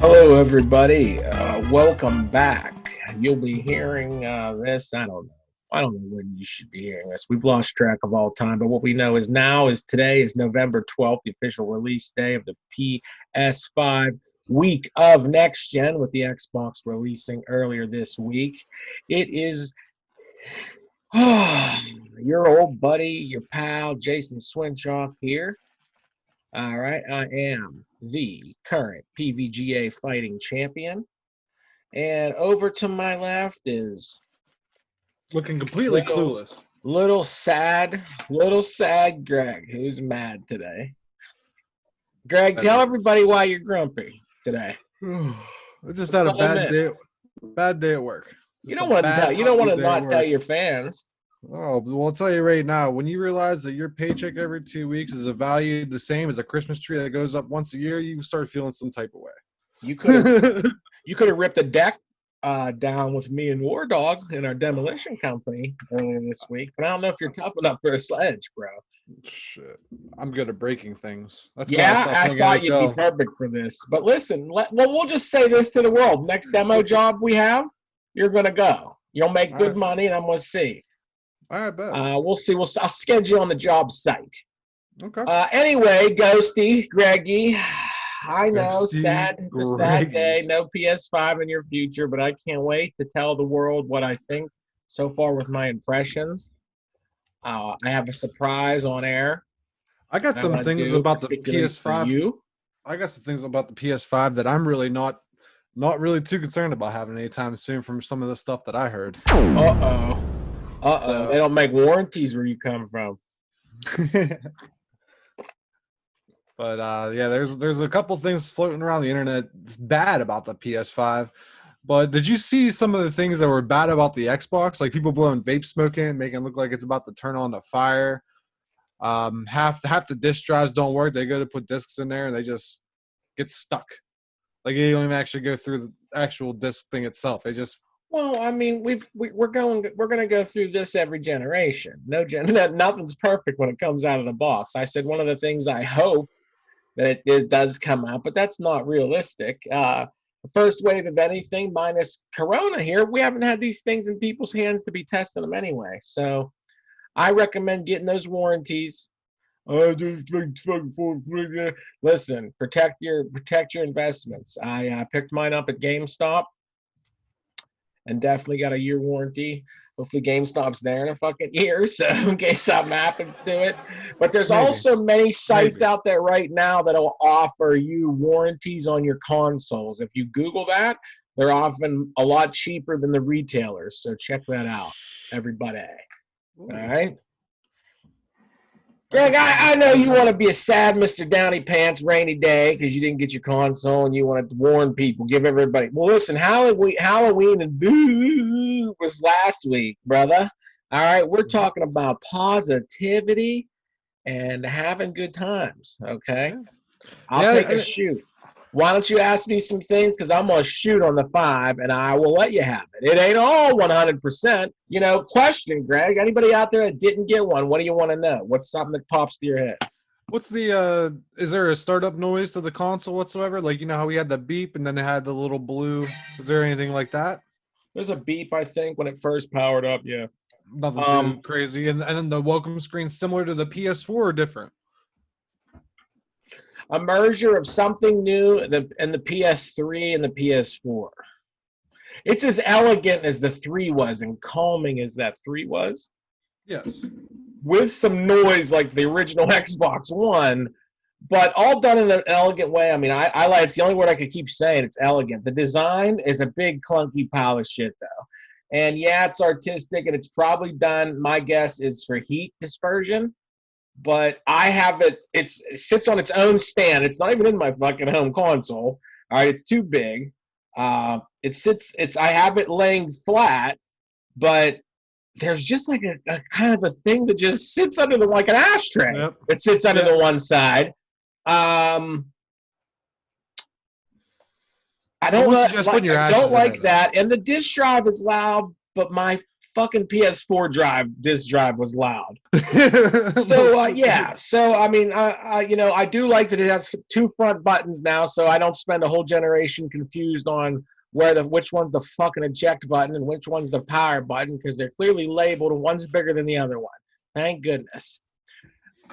Hello, everybody. Welcome back. You'll be hearing this. I don't know. I don't know when you should be hearing this. We've lost track of all time, but what we know is today is November 12th, the official release day of the PS5 week of next gen, with the Xbox releasing earlier this week. It is your old buddy, your pal, Jason Swinchoff here. All right, I am the current PVGA fighting champion. And over to my left is looking completely clueless. Little sad Greg, who's mad today. Greg, tell everybody why you're grumpy today. I just had a bad day. Bad day at work. You don't want to not tell your fans. Oh, well, I'll tell you right now, when you realize that your paycheck every 2 weeks is valued the same as a Christmas tree that goes up once a year, you start feeling some type of way. You could have ripped a deck down with me and War Dog in our demolition company earlier this week, but I don't know if you're tough enough for a sledge, bro. Shit, I'm good at breaking things. That's I thought you'd be perfect for this. But listen, we'll just say this to the world: next demo job we have, you're gonna go. You'll make good money, and I'm gonna see. All right, bet. We'll see. I'll schedule on the job site. Okay. Anyway, Ghosty, Greggy, I know, it's a sad day. No PS5 in your future, but I can't wait to tell the world what I think so far with my impressions. I have a surprise on air. I got some things about the PS5. I got some things about the PS5 that I'm really not really too concerned about having anytime soon from some of the stuff that I heard. So, they don't make warranties where you come from. But yeah, there's a couple things floating around the internet that's bad about the PS5. But did you see some of the things that were bad about the Xbox? Like people blowing vape smoke in, making it look like it's about to turn on the fire. Half the disk drives don't work. They go to put discs in there and they just get stuck. Like you don't even actually go through the actual disc thing itself. They just Well, I mean, we're going to go through this every generation. Nothing's perfect when it comes out of the box. I said one of the things I hope that it does come out, but that's not realistic. The first wave of anything, minus Corona here, we haven't had these things in people's hands to be testing them anyway. So I recommend getting those warranties. Listen, protect your investments. I picked mine up at GameStop. And definitely got a year warranty. Hopefully GameStop's there in a fucking year, so in case something happens to it. But there's also many sites out there right now that will offer you warranties on your consoles. If you Google that, they're often a lot cheaper than the retailers. So check that out, everybody. All right? Greg, I know you want to be a sad Mr. Downy Pants rainy day because you didn't get your console and you want to warn people, give everybody. Well, listen, Halloween and boo was last week, brother. All right, we're talking about positivity and having good times, okay? I'll take a shoot. Why don't you ask me some things? Because I'm going to shoot on the 5, and I will let you have it. It ain't all 100%. Question, Greg. Anybody out there that didn't get one, what do you want to know? What's something that pops to your head? What's the, is there a startup noise to the console whatsoever? Like, how we had the beep, and then it had the little blue. Is there anything like that? There's a beep, I think, when it first powered up, yeah. Nothing too crazy. And then the welcome screen similar to the PS4 or different? A merger of something new in the PS3 and the PS4. It's as elegant as the 3 was and calming as that 3 was. Yes. With some noise like the original Xbox One, but all done in an elegant way. I mean, I like, it's the only word I could keep saying. It's elegant. The design is a big clunky pile of shit, though. And yeah, it's artistic and it's probably done, my guess is for heat dispersion. But I have it sits on its own stand. It's not even in my fucking home console. All right, it's too big. I have it laying flat, but there's just like a kind of a thing that just sits under like an ashtray. Yep. It sits under the one side. I don't like that. And the disk drive is loud, but my fucking PS4 disk drive was loud. So yeah, so I mean, I do like that it has 2 front buttons now, so I don't spend a whole generation confused on which one's the fucking eject button and which one's the power button, because they're clearly labeled and one's bigger than the other one. Thank goodness.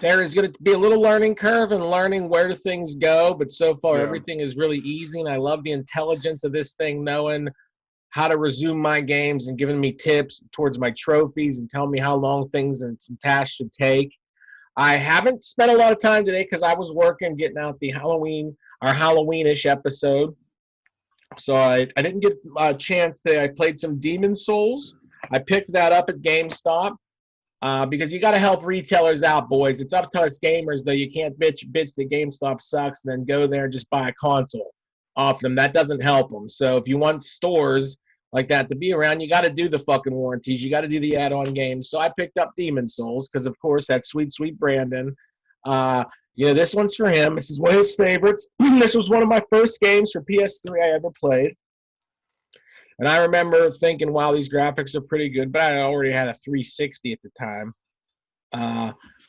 There is going to be a little learning curve and learning where things go, but so far everything is really easy, and I love the intelligence of this thing, knowing how to resume my games and giving me tips towards my trophies and telling me how long things and some tasks should take. I haven't spent a lot of time today because I was working, getting out the Halloween-ish episode. So I didn't get a chance today. I played some Demon Souls. I picked that up at GameStop because you got to help retailers out, boys. It's up to us gamers, though. You can't bitch that GameStop sucks and then go there and just buy a console off them. That doesn't help them. So if you want stores like that to be around, you got to do the fucking warranties. You got to do the add-on games. So I picked up Demon Souls because, of course, that's sweet Brandon. This one's for him. This is one of his favorites. This was one of my first games for PS3 I ever played. And I remember thinking, wow, these graphics are pretty good, but I already had a 360 at the time.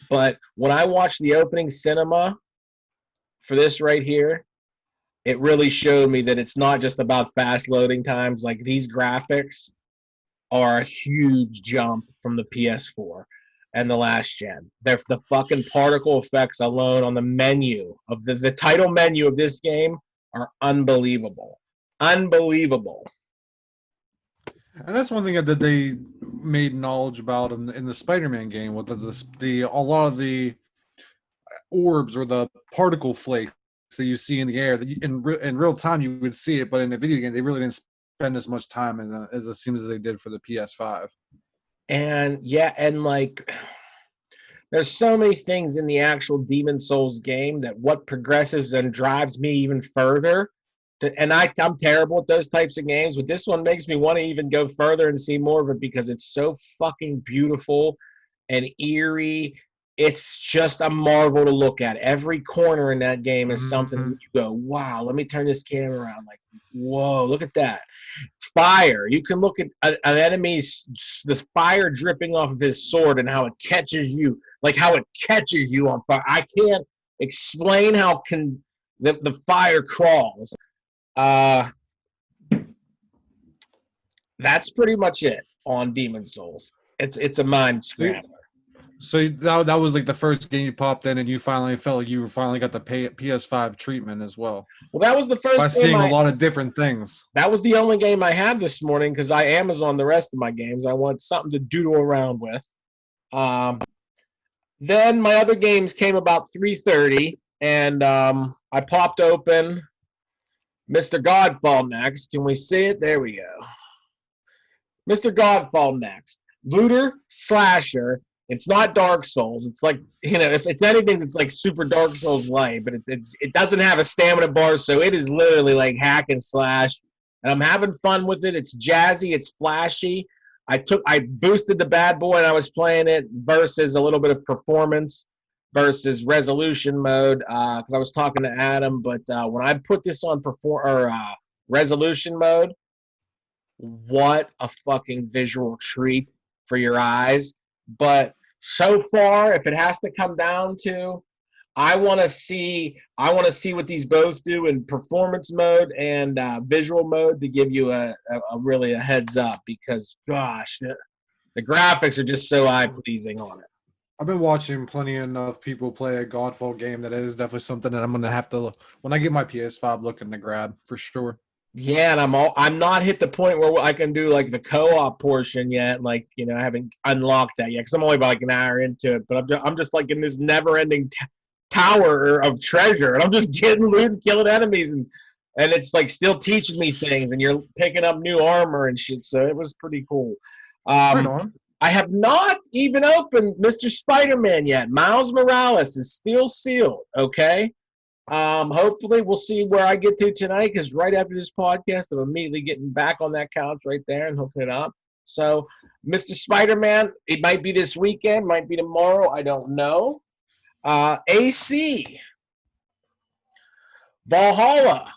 But when I watched the opening cinema for this right here, it really showed me that it's not just about fast loading times. Like, these graphics are a huge jump from the PS4 and the last gen. They're the fucking particle effects alone on the menu of the title menu of this game are unbelievable. Unbelievable. And that's one thing that they made knowledge about in the Spider-Man game, with a lot of the orbs or the particle flakes that you see in the air. That in real time you would see it, but in a video game they really didn't spend as much time as it seems as they did for the PS5. And yeah, and like, there's so many things in the actual Demon Souls game that what progresses and drives me even further. And I'm terrible at those types of games, but this one makes me want to even go further and see more of it because it's so fucking beautiful and eerie. It's just a marvel to look at. Every corner in that game is something you go, wow, let me turn this camera around. Like, whoa, look at that. Fire. You can look at an enemy's, the fire dripping off of his sword and how it catches you, like how it catches you on fire. I can't explain how the fire crawls. That's pretty much it on Demon Souls. It's a mind scrambler. So that was like the first game you popped in, and you finally felt like you finally got the PS5 treatment as well. Well, that was the first by game seeing a lot of different things. That was the only game I had this morning because I Amazon the rest of my games. I want something to doodle around with. Then my other games came about 3:30, and I popped open Mr. Godfall next. Can we see it? There we go. Mr. Godfall next. Looter, slasher. It's not Dark Souls. It's like, if it's anything, it's like super Dark Souls light, but it doesn't have a stamina bar, so it is literally like hack and slash. And I'm having fun with it. It's jazzy. It's flashy. I boosted the bad boy and I was playing it versus a little bit of performance versus resolution mode because I was talking to Adam. But when I put this on resolution mode, what a fucking visual treat for your eyes. But so far, if it has to come down to, I want to see what these both do in performance mode and visual mode to give you a really a heads up, because gosh, the graphics are just so eye pleasing on it. I've been watching plenty enough people play a Godfall game that is definitely something that I'm gonna have to, when I get my PS5, looking to grab for sure. Yeah, and I'm not hit the point where I can do like the co-op portion yet, like, I haven't unlocked that yet because I'm only about like an hour into it. But I'm just like in this never-ending tower of treasure, and I'm just getting loot and killing enemies, and it's like still teaching me things, and you're picking up new armor and shit. So it was pretty cool. Right on. I have not even opened Mr. Spider-Man yet. Miles Morales is still sealed. Okay. Hopefully we'll see where I get to tonight, because right after this podcast, I'm immediately getting back on that couch right there and hooking it up. So, Mr. Spider-Man, it might be this weekend, might be tomorrow, I don't know. AC, Valhalla,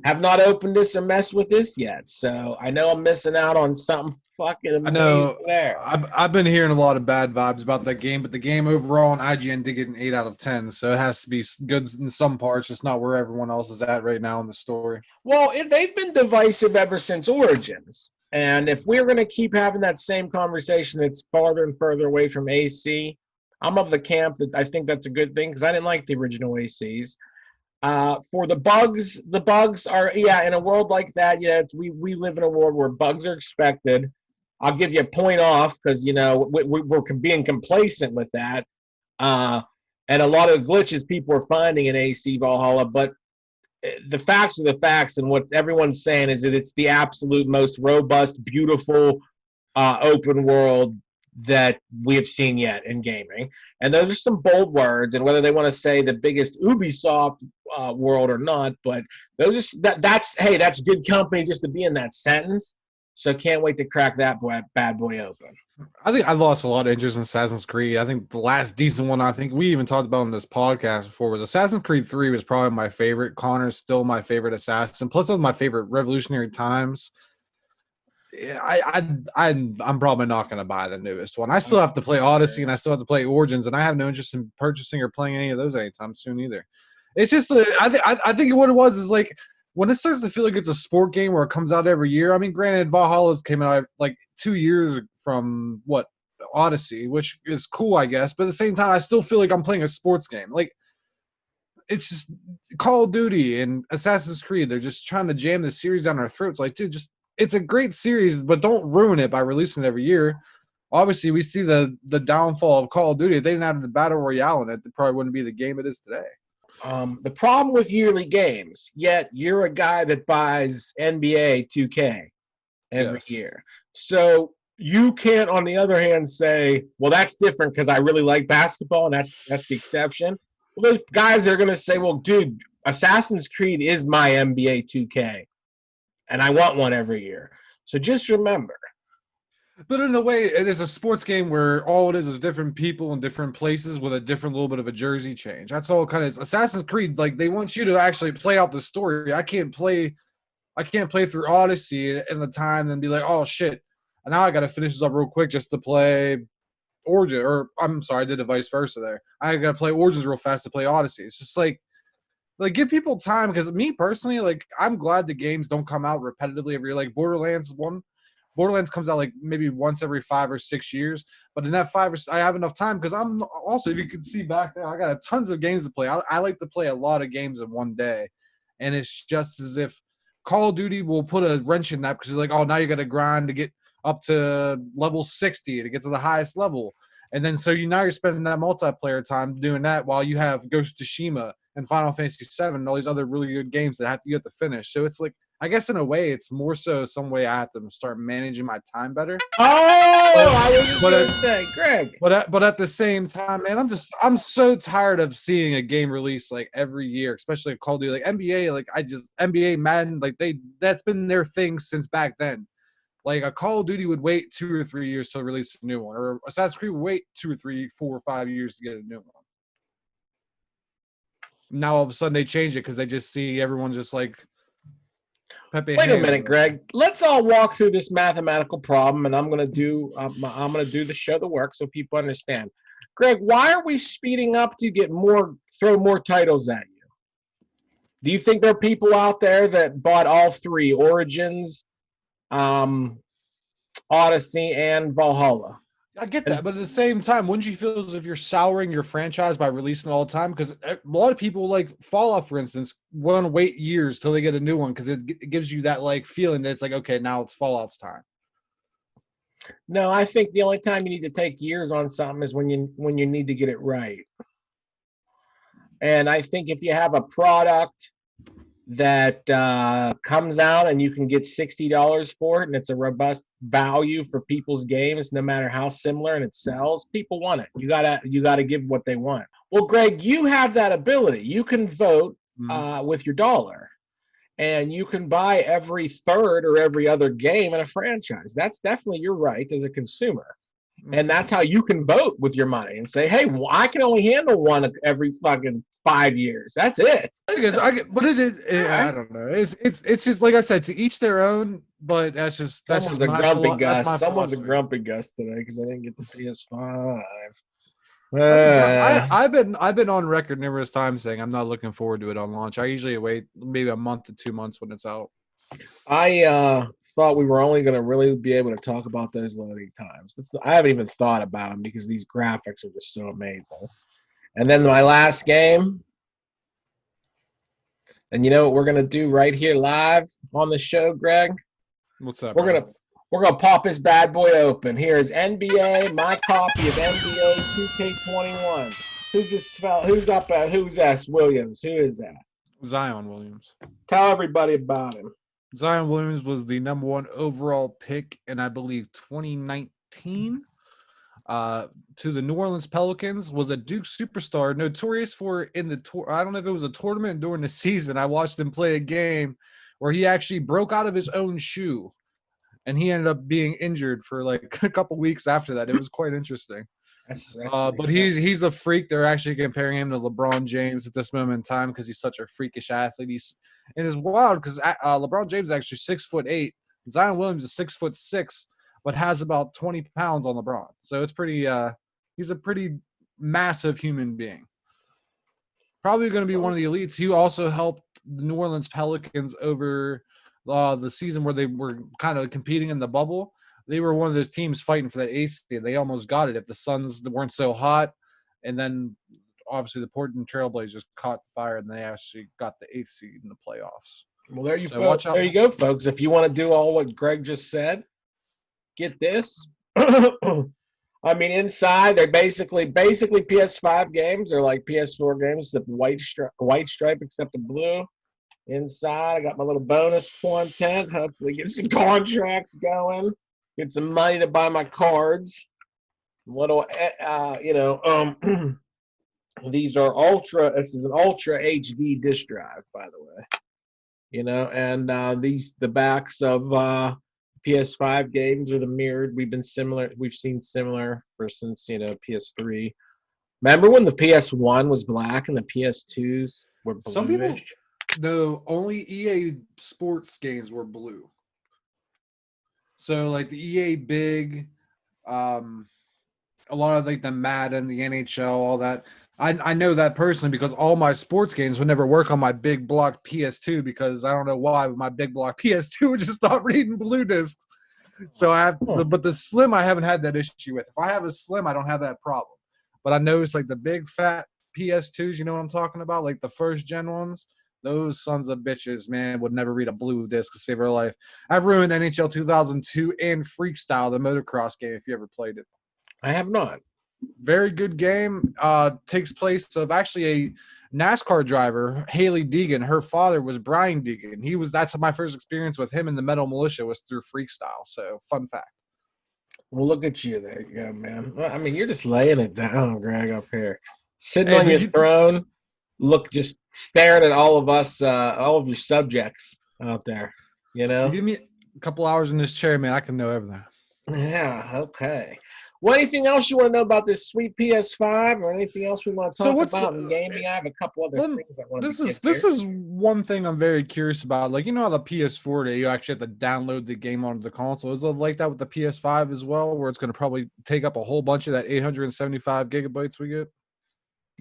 Have not opened this or messed with this yet, so I know I'm missing out on something fucking I amazing know there. I've been hearing a lot of bad vibes about that game, but the game overall on IGN did get an 8 out of 10, so it has to be good in some parts, just not where everyone else is at right now in the story. Well, they've been divisive ever since Origins. And if we're going to keep having that same conversation that's farther and further away from AC, I'm of the camp that I think that's a good thing because I didn't like the original ACs. For the bugs are, yeah, in a world like that, yeah, we live in a world where bugs are expected. I'll give you a point off because, we're being complacent with that. Uh, and a lot of glitches people are finding in AC Valhalla, but the facts are the facts, and what everyone's saying is that it's the absolute most robust, beautiful, open world that we have seen yet in gaming. And those are some bold words, and whether they want to say the biggest Ubisoft world or not, but those are that's good company just to be in that sentence. So can't wait to crack that bad boy open. I think I've lost a lot of interest in Assassin's Creed. I think the last decent one I think we even talked about on this podcast before was Assassin's Creed 3 was probably my favorite. Connor's still my favorite assassin. Plus, one of my favorite Revolutionary Times. I'm probably not going to buy the newest one. I still have to play Odyssey and I still have to play Origins, and I have no interest in purchasing or playing any of those anytime soon either. It's just I think what it was is like when it starts to feel like it's a sport game where it comes out every year. I mean, granted, Valhalla's came out like 2 years from what Odyssey, which is cool, I guess. But at the same time, I still feel like I'm playing a sports game. Like it's just Call of Duty and Assassin's Creed. They're just trying to jam this series down our throats. Like, dude, just it's a great series, but don't ruin it by releasing it every year. Obviously, we see the downfall of Call of Duty. If they didn't have the Battle Royale in it, it probably wouldn't be the game it is today. The problem with yearly games, yet you're a guy that buys NBA 2K every year. So you can't, on the other hand, say, well, that's different because I really like basketball, and that's the exception. Well, there's guys that are going to say, well, dude, Assassin's Creed is my NBA 2K, and I want one every year. So just remember. But in a way, it is a sports game where all it is different people in different places with a different little bit of a jersey change. That's all it kind of is. Assassin's Creed, like they want you to actually play out the story. I can't play through Odyssey in the time and be like, oh shit, and now I got to finish this up real quick just to play Origin. Or I'm sorry, I did a vice versa there. I got to play Origins real fast to play Odyssey. It's just like give people time, because me personally, like I'm glad the games don't come out repetitively every year. Like Borderlands comes out like maybe once every 5 or 6 years, but in that I have enough time because I'm also, if you can see back there, I got tons of games to play. I like to play a lot of games in one day, and it's just as if Call of Duty will put a wrench in that because you're like, oh, now you got to grind to get up to level 60 to get to the highest level, and then so now you're spending that multiplayer time doing that while you have Ghost of Tsushima and Final Fantasy VII and all these other really good games that you have to finish. So it's like, I guess in a way, it's more so some way I have to start managing my time better. Oh, I was just going to say, Greg. But at the same time, man, I'm so tired of seeing a game release like every year, especially Call of Duty, like NBA, like NBA Madden, like that's been their thing since back then. Like a Call of Duty would wait 2 or 3 years to release a new one, or Assassin's Creed would wait 2 or 3, 4 or 5 years to get a new one. Now all of a sudden they change it because they just see everyone just like Pepe. Wait a minute, Greg. Let's all walk through this mathematical problem, and I'm gonna do the show the work so people understand. Greg, why are we speeding up to throw more titles at you? Do you think there are people out there that bought all three, Origins, Odyssey, and Valhalla? I get that, but at the same time, wouldn't you feel as if you're souring your franchise by releasing it all the time? Because a lot of people, like Fallout, for instance, want to wait years till they get a new one because it gives you that like feeling that it's like, okay, now it's Fallout's time. No, I think the only time you need to take years on something is when you need to get it right. And I think if you have a product that comes out and you can get $60 for it and it's a robust value for people's games, no matter how similar, and it sells, people want it. You gotta give what they want. Well, Greg, you have that ability. You can vote with your dollar, and you can buy every third or every other game in a franchise. That's definitely your right as a consumer. And that's how you can vote with your money and say, hey, well, I can only handle one every fucking 5 years. That's it. But I don't know. It's just like I said, to each their own. But that's just Someone's a my grumpy Gus. that's my Someone's a philosophy. grumpy Gus today because I didn't get the PS5. I've been on record numerous times saying I'm not looking forward to it on launch. I usually wait maybe a month to 2 months when it's out. I thought we were only going to really be able to talk about those loading times. I haven't even thought about them because these graphics are just so amazing. And then my last game, and you know what we're going to do right here live on the show, Greg? What's up? We're gonna pop this bad boy open. Here is NBA, my copy of NBA 2K21. Who's this fella? Who's up at? Who's S. Williams? Who is that? Zion Williams. Tell everybody about him. Zion Williams was the #1 overall pick in, I believe, 2019 to the New Orleans Pelicans. Was a Duke superstar, notorious for in the tour. I don't know if it was a tournament during the season. I watched him play a game where he actually broke out of his own shoe, and he ended up being injured for like a couple weeks after that. It was quite interesting. But he's a freak. They're actually comparing him to LeBron James at this moment in time because he's such a freakish athlete. And it's wild because LeBron James is actually 6'8". Zion Williams is 6'6", but has about 20 pounds on LeBron. So it's pretty. He's a pretty massive human being. Probably going to be one of the elites. He also helped the New Orleans Pelicans over the season where they were kind of competing in the bubble. They were one of those teams fighting for that ace seed. They almost got it if the Suns weren't so hot. And then, obviously, the Portland Trailblazers caught fire, and they actually got the 8th seed in the playoffs. Well, there you go, folks. If you want to do all what Greg just said, get this. I mean, inside, they're basically PS5 games. They're like PS4 games, except white stripe, except the blue. Inside, I got my little bonus content. Hopefully, get some contracts going. Get some money to buy my cards. These are ultra. This is an ultra HD disk drive, by the way. And the backs of PS5 games are the mirrored. We've seen similar since PS3. Remember when the PS1 was black and the PS2s were bluish? Some people, no, only EA Sports games were blue. So like the EA Big, a lot of like the Madden, the NHL, all that. I know that personally because all my sports games would never work on my big block PS2 because I don't know why, but my big block PS2 would just stop reading blue discs. So but the Slim I haven't had that issue with. If I have a Slim, I don't have that problem. But I noticed like the big fat PS2s, you know what I'm talking about? Like the first gen ones. Those sons of bitches, man, would never read a blue disc to save their life. I've ruined NHL 2002 and Freakstyle, the motocross game, if you ever played it. I have not. Very good game. Takes place of actually a NASCAR driver, Haley Deegan. Her father was Brian Deegan. That's my first experience with him in the Metal Militia was through Freakstyle. So, fun fact. Well, look at you there, you go, man. I mean, you're just laying it down, Greg, up here. Sitting on your throne. Look, just staring at all of us, all of your subjects out there, You give me a couple hours in this chair, man, I can know everything. Yeah, okay. Well, anything else you want to know about this sweet PS5 or anything else we want to talk about in gaming? I have a couple other things I want to This is one thing I'm very curious about. Like, how the PS4, you actually have to download the game onto the console. Is it like that with the PS5 as well, where it's going to probably take up a whole bunch of that 875 gigabytes we get?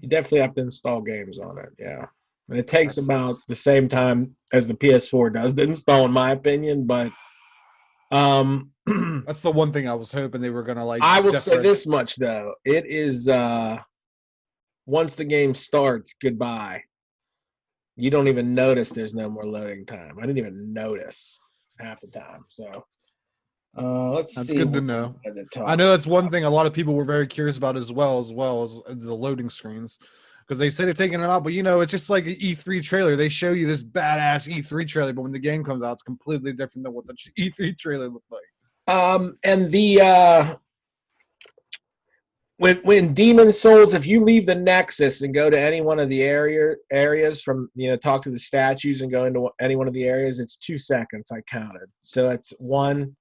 You definitely have to install games on it, yeah. And it takes about the same time as the PS4 does to install, in my opinion, but that's the one thing I was hoping they were going to like. I will say this much, though. It is, once the game starts, goodbye. You don't even notice there's no more loading time. I didn't even notice half the time, so... let's see. That's good to know. I know that's one thing a lot of people were very curious about as well as the loading screens, because they say they're taking them out, but it's just like an E3 trailer. They show you this badass E3 trailer, but when the game comes out, it's completely different than what the E3 trailer looked like. And the when Demon Souls, if you leave the Nexus and go to any one of the areas from talk to the statues and go into any one of the areas, it's 2 seconds. I counted, so it's 1,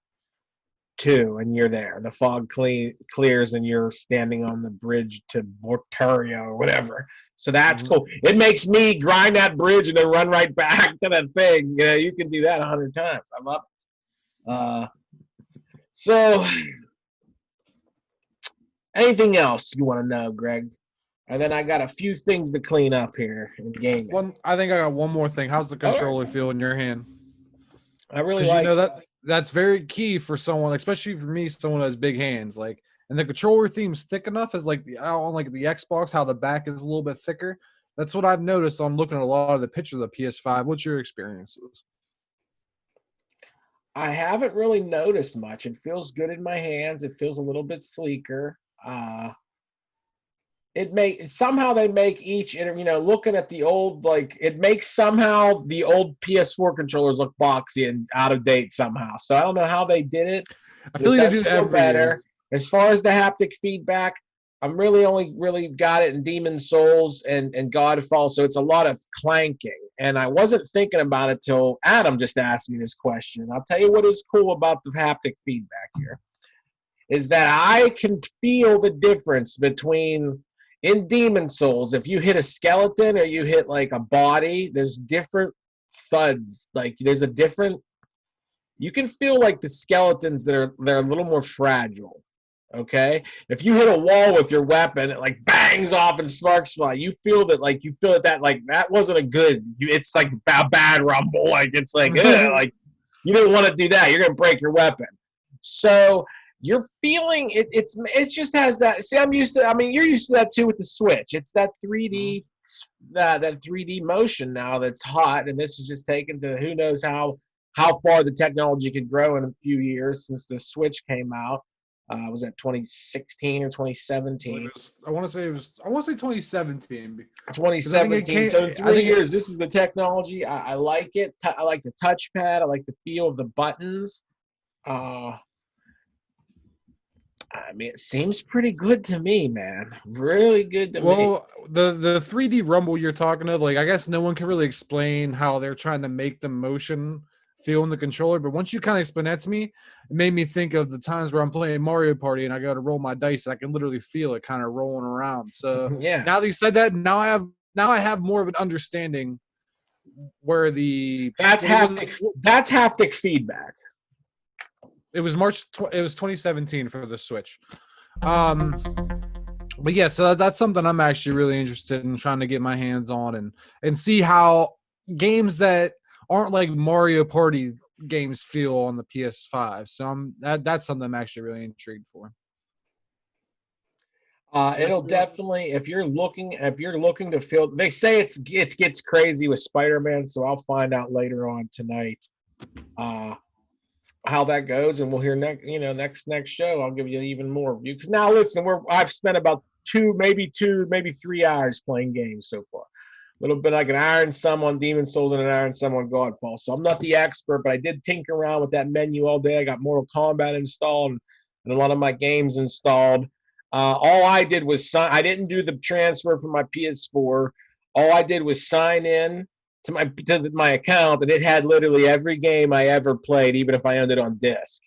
2, and you're there. The fog clears, and you're standing on the bridge to Mortario or whatever. So that's cool. It makes me grind that bridge and then run right back to that thing. Yeah, you can do that 100 times. I love it. So, anything else you want to know, Greg? And then I got a few things to clean up here in gaming. I think I got one more thing. How's the controller feel in your hand? I really like, like that's very key for someone, especially for me, someone who has big hands. Like, and the controller theme's thick enough as like on like the Xbox, how the back is a little bit thicker. That's what I've noticed on looking at a lot of the pictures of the PS5. What's your experiences? I haven't really noticed much. It feels good in my hands. It feels a little bit sleeker. Somehow they make each, looking at the old, like, it makes somehow the old PS4 controllers look boxy and out of date somehow. So I don't know how they did it. I feel like they do it every year. As far as the haptic feedback, I'm really got it in Demon Souls and Godfall, so it's a lot of clanking. And I wasn't thinking about it till Adam just asked me this question. I'll tell you what is cool about the haptic feedback here is that I can feel the difference between in Demon Souls, if you hit a skeleton or you hit like a body, there's different thuds. Like there's a different, you can feel like the skeletons they're a little more fragile. Okay, if you hit a wall with your weapon, it like bangs off and sparks fly. You feel that that wasn't a good. It's like a bad rumble. Like it's like like you didn't want to do that. You're gonna break your weapon. So you're feeling it. It just has that. See, I'm used to. I mean, you're used to that too with the Switch. It's that 3D that 3D motion now that's hot, and this is just taken to who knows how far the technology could grow in a few years since the Switch came out. Was that 2016 or 2017? I want to say 2017. 2017. So in 3 years, this is the technology. I like it. I like the touchpad. I like the feel of the buttons. I mean, it seems pretty good to me, man. Really good to me. Well, the 3D rumble you're talking of, like, I guess no one can really explain how they're trying to make the motion feel in the controller. But once you kind of explain that to me, it made me think of the times where I'm playing Mario Party and I got to roll my dice. I can literally feel it kind of rolling around. So yeah. Now that you said that, now I have more of an understanding where that's haptic feedback. It was it was 2017 for the Switch. But yeah, so that's something I'm actually really interested in trying to get my hands on and see how games that aren't like Mario Party games feel on the PS5. So that's something I'm actually really intrigued for. It'll definitely, if you're looking to feel, they say it gets crazy with Spider-Man, so I'll find out later on tonight how that goes, and we'll hear next show. I'll give you even more review. Because now listen, I've spent about 2, maybe 3 hours playing games so far. A little bit like an iron some on Demon Souls and an iron some on Godfall. So I'm not the expert, but I did tinker around with that menu all day. I got Mortal Kombat installed and a lot of my games installed. All I did was I didn't do the transfer from my PS4. All I did was sign in to my account, and it had literally every game I ever played, even if I owned it on disc.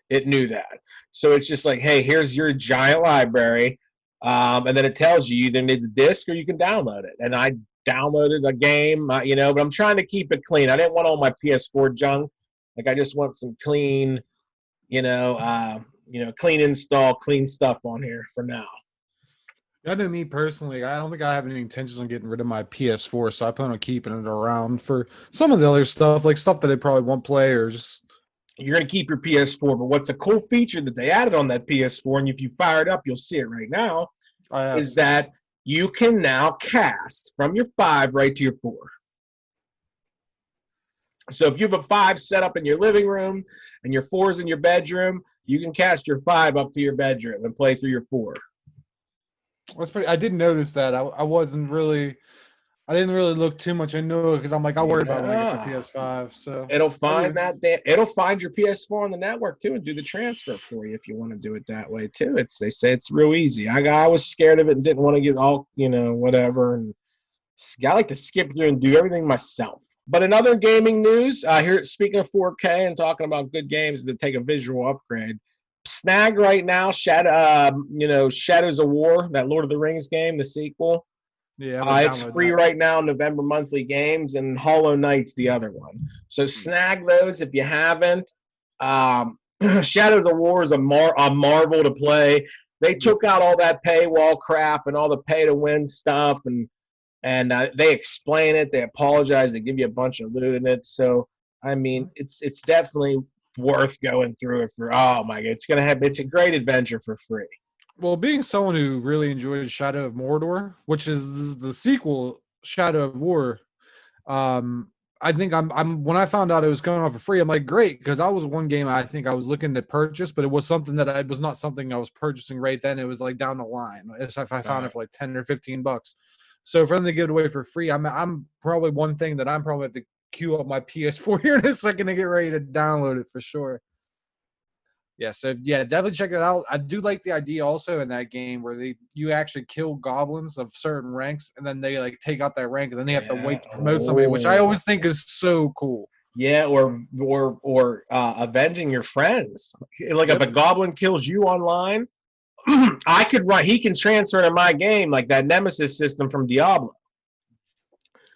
It knew that. So it's just like, hey, here's your giant library. And then it tells you either need the disc or you can download it. And I downloaded a game, but I'm trying to keep it clean. I didn't want all my PS4 junk. Like, I just want some clean, clean install, clean stuff on here for now. I know me personally, I don't think I have any intentions on getting rid of my PS4, so I plan on keeping it around for some of the other stuff, like stuff that I probably won't play or just. You're going to keep your PS4, but what's a cool feature that they added on that PS4, and if you fire it up, you'll see it right now, is that you can now cast from your 5 right to your 4. So if you have a 5 set up in your living room and your 4 is in your bedroom, you can cast your 5 up to your bedroom and play through your 4. That's pretty. I did notice that. I didn't really look too much into it because I'm like, I'll worry about it when I get the PS5. So it'll find it'll find your PS4 on the network too and do the transfer for you if you want to do it that way too. They say it's real easy. I was scared of it and didn't want to get all whatever, and I like to skip through and do everything myself. But in other gaming news, here speaking of 4K and talking about good games that take a visual upgrade, snag right now, Shadows of War, that Lord of the Rings game, the sequel. Yeah, I'm gonna It's download free that. right now, November monthly games, and Hollow Knight's the other one. So snag those if you haven't. Shadows of War is a marvel to play. They took out all that paywall crap and all the pay-to-win stuff, and they explain it. They apologize. They give you a bunch of loot in it. So I mean, it's definitely worth going through it for. Oh my god, it's a great adventure for free. Well, being someone who really enjoyed Shadow of Mordor, which is the sequel, Shadow of War, I think I'm when I found out it was coming out for free, I'm like, great, because that was one game I think I was looking to purchase, but it was something that it was not something I was purchasing right then. It was like down the line. If I found it for like $10 or $15. So for them to give it away for free, I'm probably one thing that I'm probably have to queue up my PS4 here in a second to get ready to download it for sure. Yeah, so definitely check it out. I do like the idea also in that game where you actually kill goblins of certain ranks, and then they like take out that rank, and then they have to wait to promote somebody, which I always think is so cool. Yeah, or avenging your friends. Like if a goblin kills you online, I could run. He can transfer to my game like that Nemesis system from Diablo.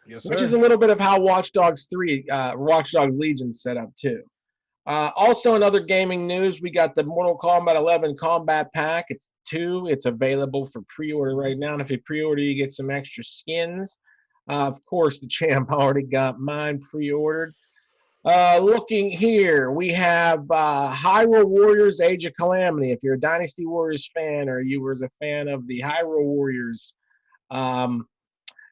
Yes, sir. Which is a little bit of how Watch Dogs Legion set up too. Also, in other gaming news, we got the Mortal Kombat 11 Combat Pack. It's 2. It's available for pre-order right now. And if you pre-order, you get some extra skins. Of course, the champ already got mine pre-ordered. Looking here, we have Hyrule Warriors Age of Calamity. If you're a Dynasty Warriors fan or you were a fan of the Hyrule Warriors,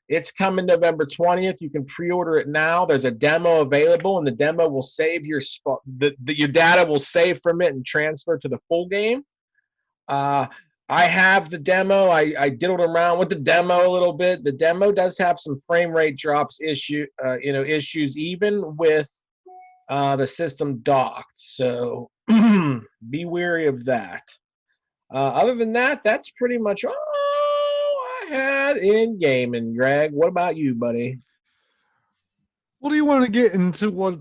it's coming November 20th. You can pre-order it now. There's a demo available, and the demo will save your spot. Your data will save from it and transfer to the full game. I have the demo. I diddled around with the demo a little bit. The demo does have some frame rate drops issues, even with the system docked. So be wary of that. Other than that, that's pretty much all I had in gaming. Greg, what about you, buddy? Well, do you want to get into what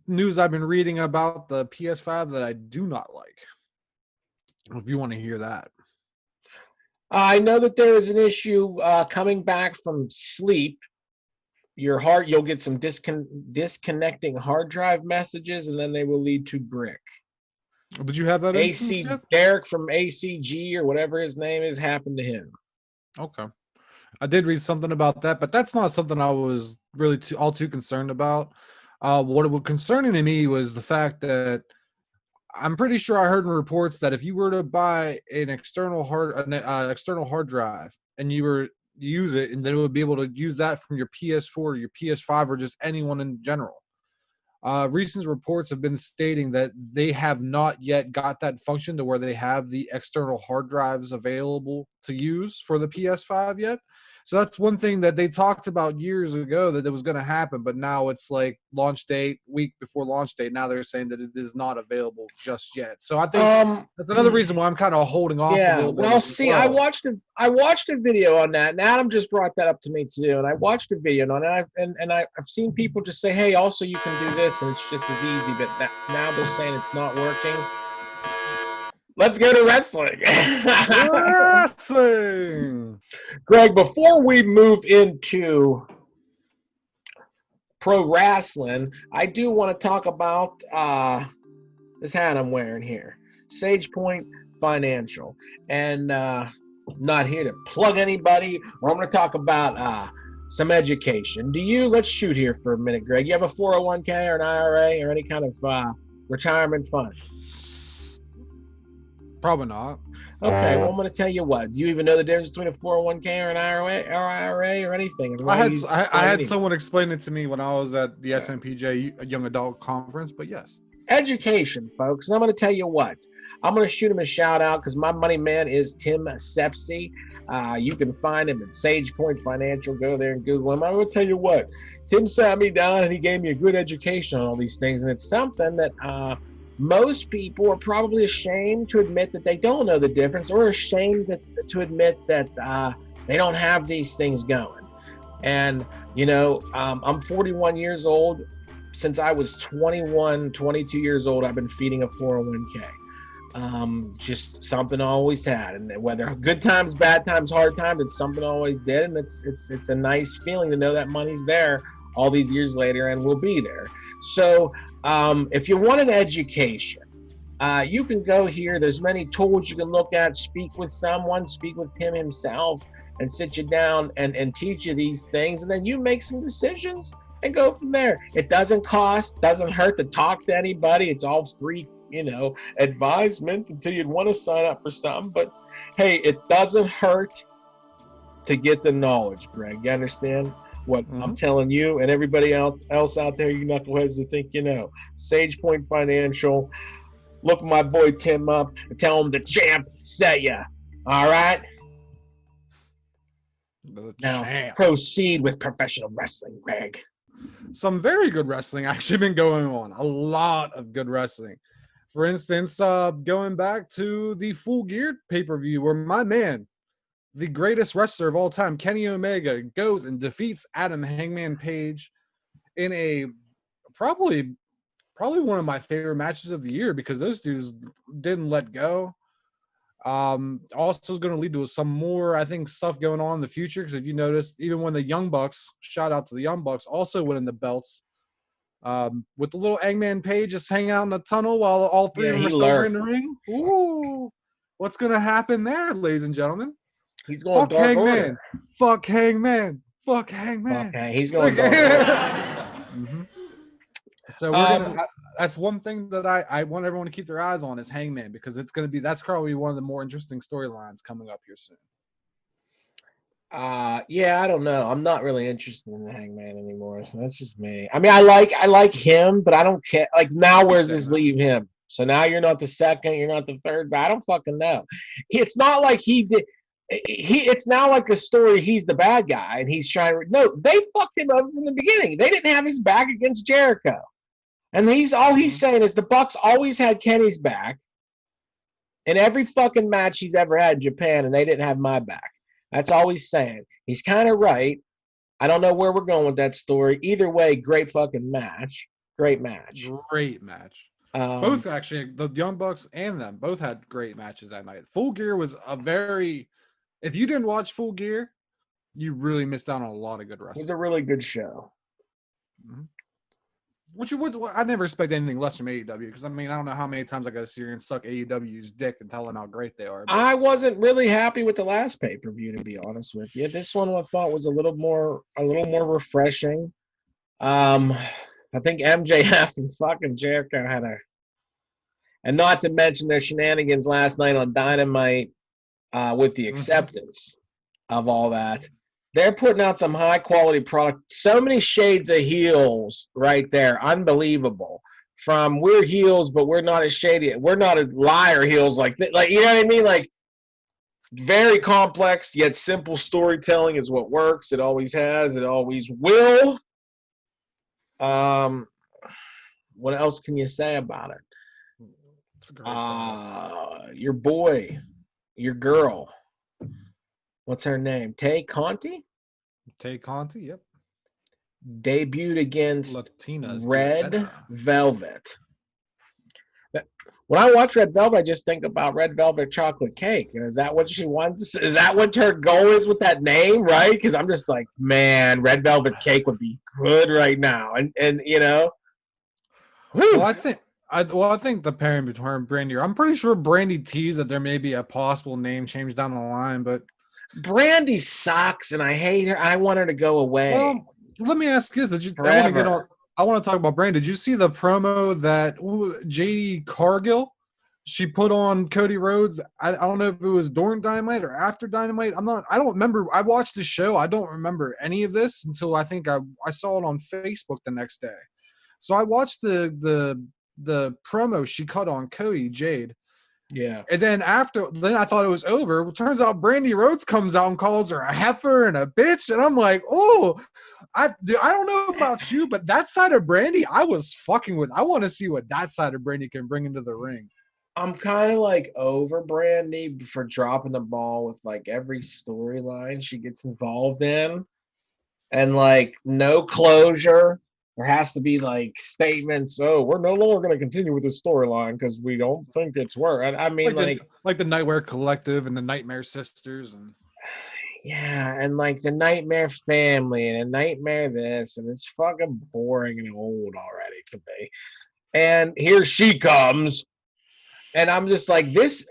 news I've been reading about the PS5 that I do not like? If you want to hear that. I know that there is an issue coming back from sleep. You'll get some disconnecting hard drive messages, and then they will lead to brick. Did you have that AC Derek from ACG or whatever his name is happened to him. Okay. I did read something about that, but that's not something I was really too concerned about. What was concerning to me was the fact that I'm pretty sure I heard in reports that if you were to buy an external hard drive and you were to use it, and then it would be able to use that from your PS4 or your PS5 or just anyone in general. Recent reports have been stating that they have not yet got that function to where they have the external hard drives available to use for the PS5 yet. So that's one thing that they talked about years ago that it was going to happen, but now it's like launch date, week before launch date. Now they're saying that it is not available just yet. So I think that's another reason why I'm kind of holding off a little bit. Well, see, I watched a video on that, and Adam just brought that up to me too. And I watched a video on it, and I've seen people just say, "Hey, also you can do this, and it's just as easy." But now they're saying it's not working. Let's go to wrestling. Wrestling. Greg, before we move into pro wrestling, I do want to talk about this hat I'm wearing here. SagePoint Financial. And not here to plug anybody. I'm going to talk about some education. Let's shoot here for a minute, Greg. You have a 401k or an IRA or any kind of retirement fund? Probably not. Okay, well, I'm going to tell you what. Do you even know the difference between a 401k or an IRA or anything? I had someone explain it to me when I was at the SMPJ Young Adult Conference, but yes. Education, folks. And I'm going to tell you what. I'm going to shoot him a shout out because my money man is Tim Sepsi. You can find him at SagePoint Financial. Go there and Google him. I'm going to tell you what. Tim sat me down and he gave me a good education on all these things. And it's something that most people are probably ashamed to admit that they don't know the difference, or ashamed to admit that they don't have these things going. And, I'm 41 years old. Since I was 21, 22 years old, I've been feeding a 401k. Just something I always had, and whether good times, bad times, hard times, it's something I always did, and it's a nice feeling to know that money's there all these years later and will be there. So if you want an education, you can go here. There's many tools you can look at. Speak with someone, speak with Tim himself, and sit you down and teach you these things, and then you make some decisions and go from there. It doesn't cost, doesn't hurt to talk to anybody. It's all free, advisement until you'd want to sign up for something. But hey, it doesn't hurt to get the knowledge, Greg. You understand what I'm telling you and everybody else out there, you knuckleheads that think Sage Point Financial. Look my boy Tim up and tell him the champ sent ya. All right? Now proceed with professional wrestling, Greg. Some very good wrestling actually been going on. A lot of good wrestling. For instance, going back to the Full Gear pay-per-view where my man, the greatest wrestler of all time, Kenny Omega, goes and defeats Adam Hangman Page in a probably one of my favorite matches of the year because those dudes didn't let go. Also is going to lead to some more, I think, stuff going on in the future because if you noticed, even when the Young Bucks, shout out to the Young Bucks, also winning the belts, with the little Hangman Page just hanging out in the tunnel while all three of them are somewhere in the ring. Ooh, what's going to happen there, ladies and gentlemen? He's going fuck Hangman. Fuck Hangman. Fuck Hangman. Okay, he's going dark order. So we're gonna. That's one thing that I want everyone to keep their eyes on is Hangman because that's probably one of the more interesting storylines coming up here soon. Yeah, I don't know. I'm not really interested in the Hangman anymore. So that's just me. I mean, I like him, but I don't care. Like now, where's this leave him? So now you're not the second, you're not the third, but I don't fucking know. It's not like he did. It's now like a story. He's the bad guy, and he's trying. No, they fucked him over from the beginning. They didn't have his back against Jericho, and he's saying is the Bucks always had Kenny's back in every fucking match he's ever had in Japan, and they didn't have my back. That's all he's saying. He's kind of right. I don't know where we're going with that story. Either way, great fucking match. Great match. Great match. Both actually, the Young Bucks and them both had great matches that night. Full Gear was if you didn't watch Full Gear, you really missed out on a lot of good wrestling. It was a really good show. Mm-hmm. I never expect anything less from AEW because I don't know how many times I got to see her and suck AEW's dick and tell them how great they are. But I wasn't really happy with the last pay-per-view, to be honest with you. This one I thought was a little more refreshing. I think MJF and fucking Jericho had and not to mention their shenanigans last night on Dynamite with the acceptance of all that. They're putting out some high-quality product. So many shades of heels right there. Unbelievable. From we're heels, but we're not as shady. We're not as liar heels like you know what I mean? Like, very complex, yet simple storytelling is what works. It always has. It always will. What else can you say about it? It's a great your boy, your girl. What's her name? Tay Conti? Tay Conti, yep. Debuted against Latinas Red Velvet. When I watch Red Velvet, I just think about Red Velvet chocolate cake. And is that what she wants? Is that what her goal is with that name, right? Because I'm just like, man, Red Velvet cake would be good right now. And you know. Whew. Well, I think the pairing between Brandy, I'm pretty sure Brandy teased that there may be a possible name change down the line, but Brandy sucks, and I hate her. I want her to go away. Well, let me ask you this: I want to talk about Brandy. Did you see the promo that JD Cargill she put on Cody Rhodes? I don't know if it was during Dynamite or after Dynamite. I don't remember. I watched the show. I don't remember any of this until I think I saw it on Facebook the next day. So I watched the promo she cut on Cody Jade. Yeah. And then I thought it was over. Well, turns out Brandy Rhodes comes out and calls her a heifer and a bitch. And I'm like, oh, I don't know about you, but that side of Brandy, I was fucking with. I want to see what that side of Brandy can bring into the ring. I'm kind of like over Brandy for dropping the ball with like every storyline she gets involved in. and like no closure. There has to be like statements. Oh, we're no longer going to continue with the storyline because we don't think it's worth. I mean, like the Nightmare Collective and the Nightmare Sisters and yeah, and like the Nightmare Family and a Nightmare this, and it's fucking boring and old already to me. And here she comes, and I'm just like, this.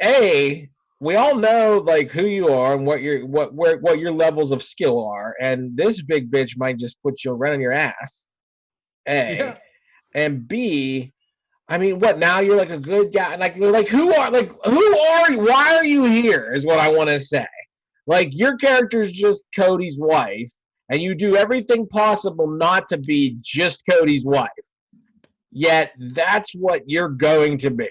We all know like who you are and what your levels of skill are, and this big bitch might just put you right on your ass. yeah. And B, I mean, what now? You're like a good guy, like who are you? Why are you here? Is what I want to say. Like your character's just Cody's wife, and you do everything possible not to be just Cody's wife. Yet that's what you're going to be.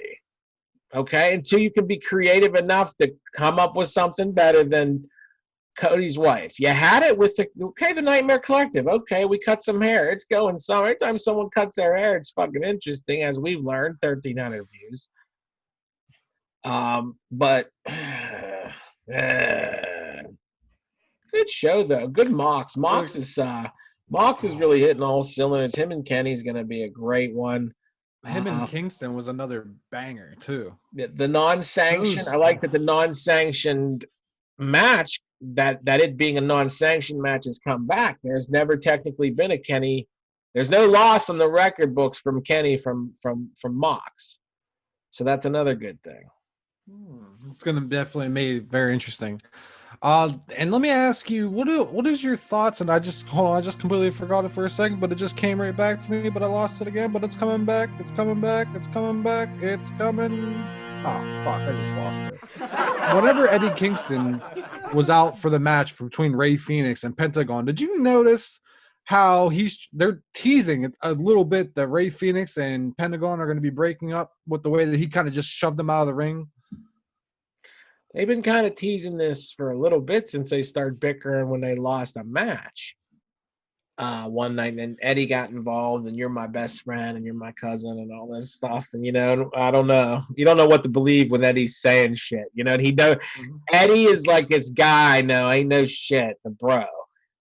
Okay, until you can be creative enough to come up with something better than Cody's wife. You had it with the Nightmare Collective. Okay, we cut some hair. It's going some. Every time someone cuts their hair, it's fucking interesting, as we've learned. 1,300 views. But good show though. Good Mox. Mox is really hitting all cylinders. Him and Kenny's gonna be a great one. Him and Kingston was another banger too. The non-sanctioned. I like that the non-sanctioned match, that it being a non-sanctioned match, has come back. There's never technically been a Kenny. There's no loss on the record books from Kenny from Mox. So that's another good thing. It's gonna definitely make it very interesting. And let me ask you, what is your thoughts? And I just completely forgot it for a second, but it just came right back to me, but I lost it again. But it's coming back. It's coming back. It's coming back. It's coming. Oh fuck! I just lost it. Whenever Eddie Kingston was out for the match between Ray Phoenix and Pentagon, did you notice how they're teasing a little bit that Ray Phoenix and Pentagon are going to be breaking up with the way that he kind of just shoved them out of the ring? They've been kind of teasing this for a little bit since they started bickering when they lost a match one night, and Eddie got involved, and you're my best friend and you're my cousin and all this stuff. And I don't know. You don't know what to believe when Eddie's saying shit. And Eddie is like this guy. No, ain't no shit, the bro.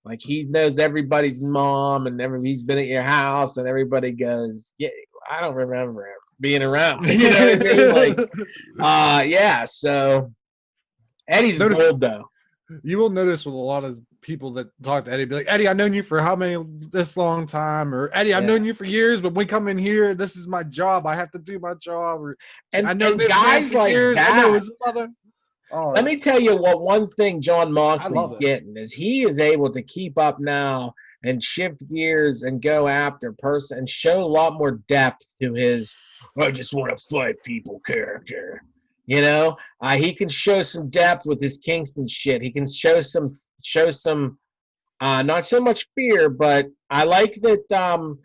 Like he knows everybody's mom, and he's been at your house, and everybody goes, yeah, I don't remember him being around. You know what I mean? Like, yeah. So Eddie's gold though. You will notice with a lot of people that talk to Eddie, be like, Eddie, I've known you for this long time, or Eddie, I've known you for years, but when we come in here, this is my job. I have to do my job. And I know this guys like years. That. I know his mother. Let me tell you what one thing Jon Moxley's getting is he is able to keep up now and shift gears and go after person and show a lot more depth to his I just want to fight people character. He can show some depth with his Kingston shit. He can show some not so much fear, but I like that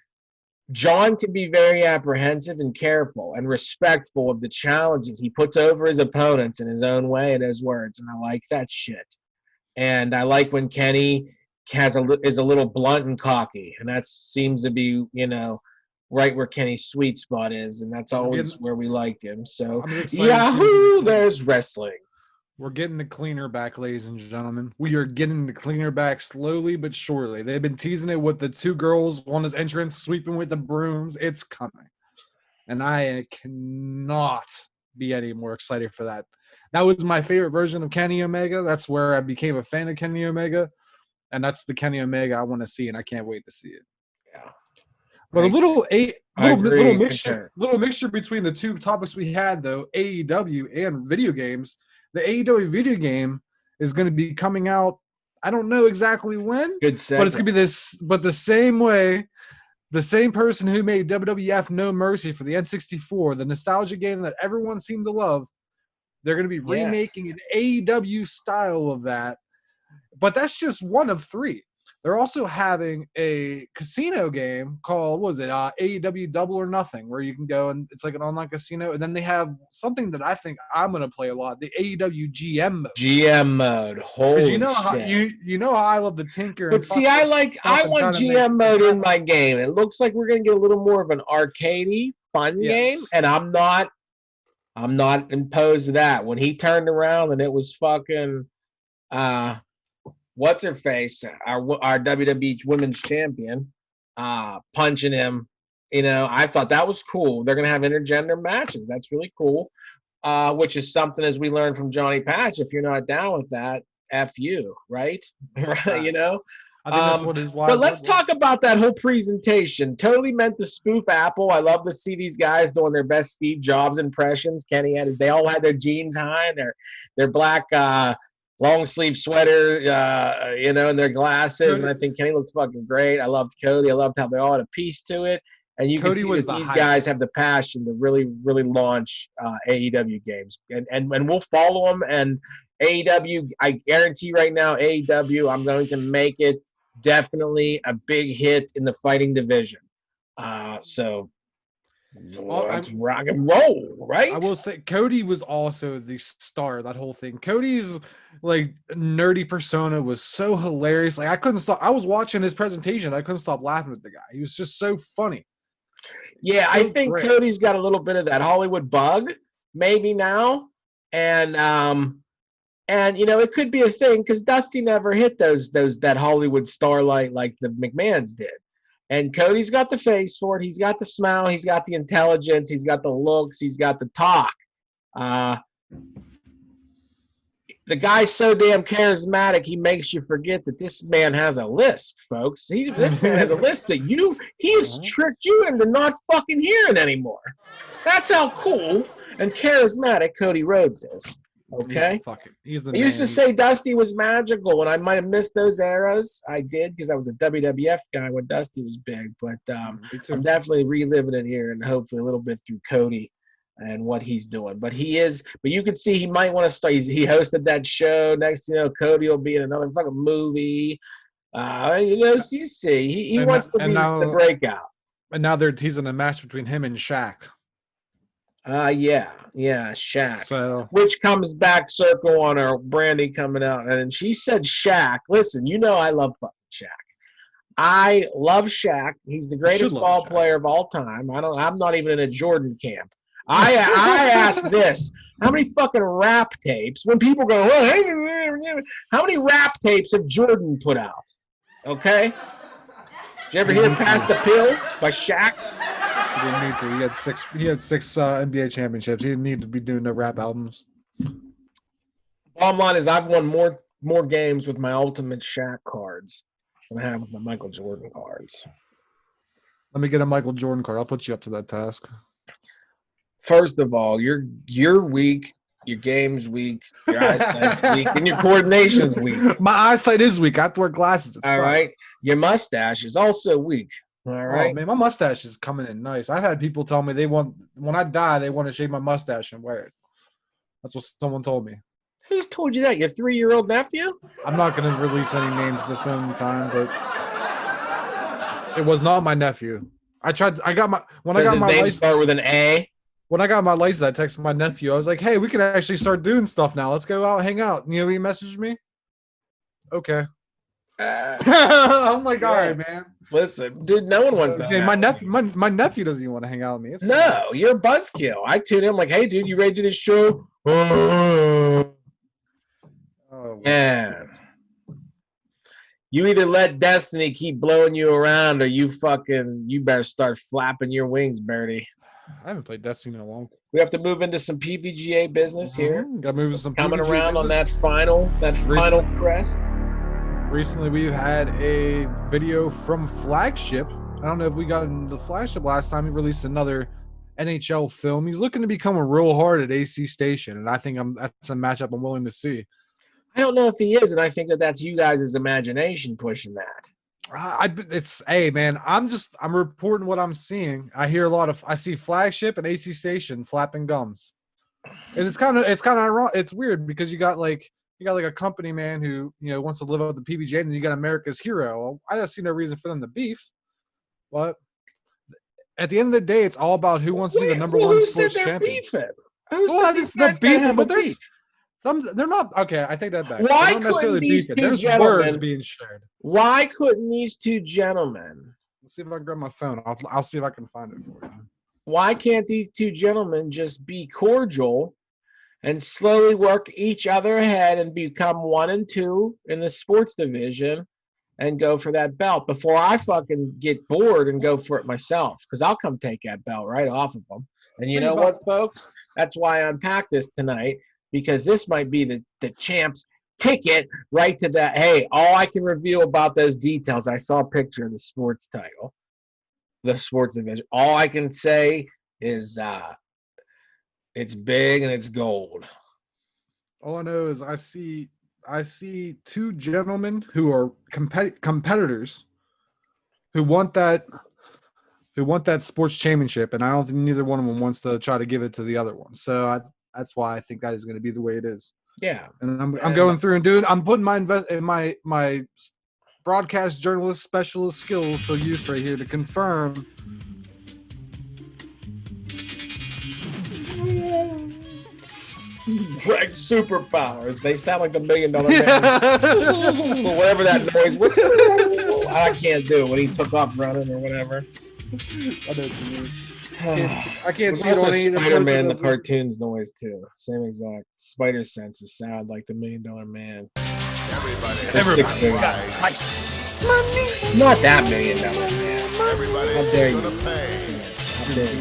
Jon can be very apprehensive and careful and respectful of the challenges he puts over his opponents in his own way and his words, and I like that shit. And I like when Kenny is a little blunt and cocky, and that seems to be, right where Kenny's sweet spot is, and that's always where we liked him. So, Yahoo! There's wrestling. We're getting the cleaner back, ladies and gentlemen. We are getting the cleaner back slowly but surely. They've been teasing it with the two girls on his entrance, sweeping with the brooms. It's coming. And I cannot be any more excited for that. That was my favorite version of Kenny Omega. That's where I became a fan of Kenny Omega. And that's the Kenny Omega I want to see, and I can't wait to see it. Yeah. But little mixture between the two topics we had, though, AEW and video games. The AEW video game is going to be coming out. I don't know exactly when, but it's going to be this. But the same way, the same person who made WWF No Mercy for the N64, the nostalgia game that everyone seemed to love, they're going to be remaking an AEW style of that. But that's just one of three. They're also having a casino game called, AEW Double or Nothing, where you can go and it's like an online casino. And then they have something that I think I'm going to play a lot, the AEW GM mode. GM mode. Holy shit. You know how I love the tinker. But see, I want GM mode in my game. It looks like we're going to get a little more of an arcadey fun game. And I'm not imposed to that. When he turned around and it was fucking, what's her face, our WWE Women's Champion, punching him. You know, I thought that was cool. They're gonna have intergender matches. That's really cool. Which is something, as we learned from Johnny Patch. If you're not down with that, F you, right? Right, you know. I think that's what his wife. But let's talk about that whole presentation. Totally meant to spoof Apple. I love to see these guys doing their best Steve Jobs impressions. Kenny had they all had their jeans high and their black long sleeve sweater, you know, and their glasses. And I think Kenny looks fucking great. I loved Cody. I loved how they all had a piece to it. And you can see that these guys have the passion to really, really launch AEW games. And we'll follow them. And AEW, I guarantee right now, AEW, I'm going to make it definitely a big hit in the fighting division. So let's rock and roll, right? I will say Cody was also the star of that whole thing. Cody's like nerdy persona was so hilarious. Like I couldn't stop. I was watching his presentation. I couldn't stop laughing at the guy. He was just so funny. Yeah, so I think great. Cody's got a little bit of that Hollywood bug, maybe now, and you know it could be a thing because Dusty never hit that Hollywood starlight like the McMahons did, and Cody's got the face for it. He's got the smile. He's got the intelligence. He's got the looks. He's got the talk. The guy's so damn charismatic, he makes you forget that this man has a lisp, folks. This man has a lisp that he's tricked you into not fucking hearing anymore. That's how cool and charismatic Cody Rhodes is. Okay? He's the I used to say Dusty was magical, and I might have missed those eras. I did because I was a WWF guy when Dusty was big, but I'm definitely reliving it here and hopefully a little bit through Cody and what he's doing. But you can see he might want to start. He hosted that show. Next, you know, Cody will be in another fucking movie. You know, so you see, he wants to be the breakout. And now he's in a match between him and Shaq. Yeah, Shaq. So, which comes back circle on our Brandy coming out, and she said Shaq. Listen, you know I love fucking Shaq. I love Shaq. He's the greatest ball player of all time. I'm not even in a Jordan camp. I asked this: how many fucking rap tapes? When people go, well, how many rap tapes have Jordan put out? Okay. Did you ever hear "Pass the Pill" by Shaq? He didn't need to. He had six NBA championships. He didn't need to be doing no rap albums. Bottom line is, I've won more games with my Ultimate Shaq cards than I have with my Michael Jordan cards. Let me get a Michael Jordan card. I'll put you up to that task. First of all, you're weak. Your game's weak. Your eyesight's weak, and your coordination's weak. My eyesight is weak. I have to wear glasses. All right. Your mustache is also weak. All right. Oh, man, my mustache is coming in nice. I've had people tell me when I die, they want to shave my mustache and wear it. That's what someone told me. Who told you that? Your 3-year-old nephew? I'm not going to release any names at this moment in time, but it was not my nephew. Does his name start with an A? When I got my license, I texted my nephew. I was like, hey, we can actually start doing stuff now. Let's go out and hang out. You know, he messaged me. Okay. I'm like, all right, man. Listen, dude, no one wants that. Hey, my nephew doesn't even want to hang out with me. No, you're a buzzkill. I tune in. I'm like, hey, dude, you ready to do this show? Oh, yeah. You either let destiny keep blowing you around or you better start flapping your wings, Birdie. I haven't played Destiny in a long time. We have to move into some PVGA business here. Got to move into some coming PVGA around business. on that final crest. Recently, we've had a video from Flagship. I don't know if we got into the Flagship last time. He released another NHL film. He's looking to become a real hard at acstation, and I think that's a matchup I'm willing to see. I don't know if he is, and I think that's you guys' imagination pushing that. I'm reporting what I'm seeing. I see Flagship and acstation flapping gums, and it's kind of ironic. It's weird because you got a company man who wants to live up the PVJ, and then you got America's Hero. I don't see no reason for them to beef, but at the end of the day, it's all about who wants to be the number one sports champion. They're not okay. I take that back. Why couldn't these two gentlemen? Words being shared. Why couldn't these two gentlemen? Let's see if I can grab my phone. I'll see if I can find it for you. Why can't these two gentlemen just be cordial and slowly work each other ahead and become 1 and 2 in the sports division and go for that belt before I fucking get bored and go for it myself, because I'll come take that belt right off of them. And you know what, folks? That's why I unpacked this tonight, because this might be the champ's ticket right to that. Hey, all I can reveal about those details, I saw a picture of the sports title, the sports division. All I can say is it's big and it's gold. All I know is I see two gentlemen who are competitors who want that sports championship, and I don't think neither one of them wants to try to give it to the other one. So that's why I think that is going to be the way it is. Yeah, and I'm going through and I'm putting my broadcast journalist specialist skills to use right here to confirm. Greg superpowers. They sound like the $1 Million Man. So whatever that noise was, I can't do it when he took off running or whatever. I know what you mean. I can't see also it on Spider-Man, the cartoon's noise too. Same exact. Spider senses sound like the $1 Million Man. Everybody's got price. Money. Not that $1 Million Man. How dare you? How dare you?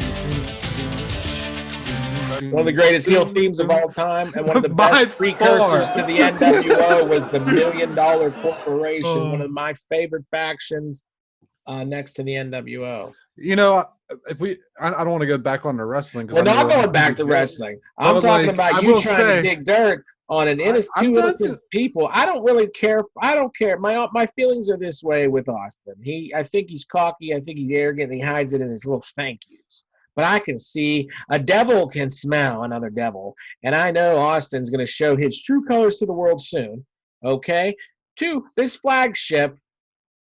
One of the greatest heel themes of all time, and one of the best precursors to the NWO was the $1 Million Corporation, one of my favorite factions next to the NWO. You know, I don't want to go back on the wrestling. We're not going back to wrestling. I'm talking about you trying to dig dirt on two innocent people. I don't really care. I don't care. My feelings are this way with Austin. I think he's cocky. I think he's arrogant. And he hides it in his little thank yous. But I can see a devil can smell another devil. And I know Austin's going to show his true colors to the world soon. Okay? 2, this flagship,